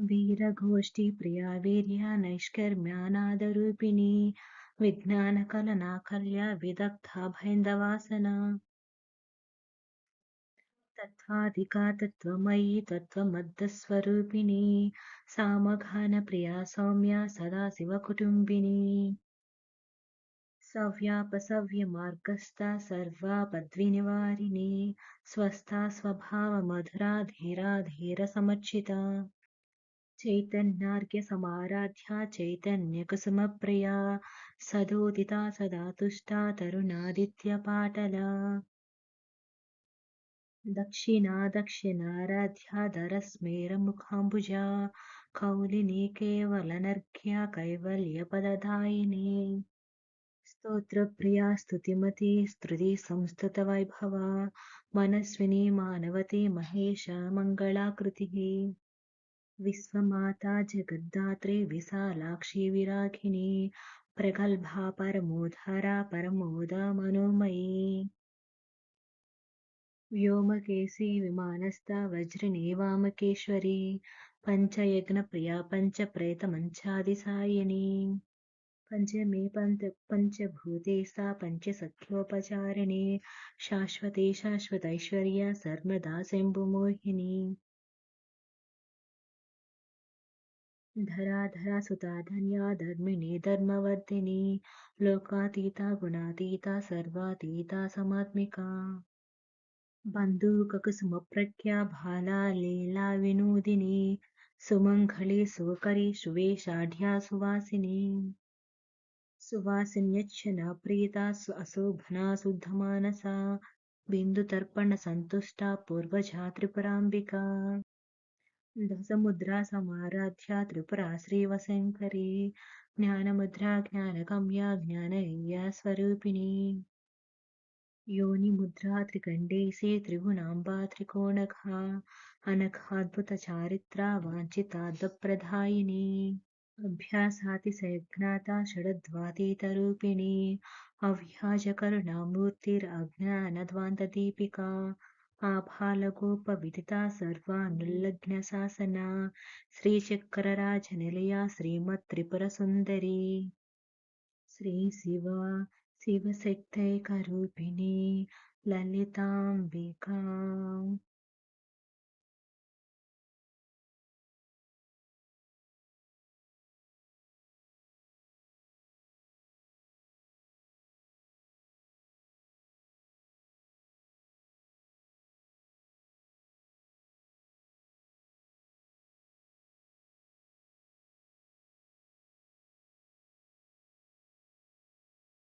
वीरगोष्ठीप्रिया वीर्या नैष्कर्म्यानादरूपिणी विज्ञानकलनाकल्या विदग्धा भैन्दवासना तत्त्वाधिका तत्त्वमयी तत्त्वमद्दस्वरूपिणी सामगानप्रिया सौम्या सदाशिवकुटुम्बिनी सव्यापसव्यमार्गस्था सर्वापद्विनिवारिणी स्वस्था स्वभावमधुरा धीरा धीरसमुचिता चैतन्यार्घ्यसमाराध्या चैतन्यकुसुमप्रिया सदोदिता सदा तुष्टा तरुणादित्यपाटला दक्षिणा दक्षिणाराध्या दरस्मेरमुखाम्बुजा कौलिनी केवलनर्घ्या कैवल्यपददायिनी स्तोत्रप्रिया स्तुतिमती स्तुतिसंस्तुतवैभवा मनस्विनी मानवती महेशा मङ्गलाकृतिः विश्वमाता जगद्धात्री विशालाक्षी विरागिणी प्रगल्भा परमोद्धारा परमोदा मनोमयी व्योमकेशी विमानस्था वज्रिणी वामकेश्वरी पञ्चयज्ञप्रिया पञ्चप्रेतमञ्चादिसायिनी पञ्चमे पञ्चभूते सा पञ्चसख्योपचारिणी शाश्वती शाश्वतैश्वर्या सर्वदा शम्भुमोहिनी धराधरा सुता धन्या धर्मिणी धर्मवर्धिनी लोकातीता गुणातीता सर्वातीता समात्मिका बन्धुककुसुमप्रज्ञा भाला लीला विनोदिनी सुमङ्गली सुकरी सुवेशाढ्या सुवासिनी सुवासिन्यच्छना प्रीता अशोभना शुद्धमानसा बिन्दुतर्पणसन्तुष्टा पूर्वजा त्रिपुराम्बिका दशमुद्रा समाराध्या त्रिपुरा श्रीवशङ्करी ज्ञानमुद्रा ज्ञानगम्या ज्ञानगम्या स्वरूपिणी योनिमुद्रा त्रिकण्डेशी त्रिगुणाम्बा त्रिकोणघा अनघाद्भुतचारित्रा वाञ्छितार्थप्रदायिनी अभ्यासातिशयज्ञाता षडद्वातीतरूपिणी अव्याजकरुणामूर्तिरज्ञानध्वान्तदीपिका आभालगोपविदिता सर्वानुल्लग्नशासना श्रीचक्रराजनिलया श्रीमत्त्रिपुरसुन्दरी श्रीशिवा शिवशक्तैकरूपिणी ललिताम्बिका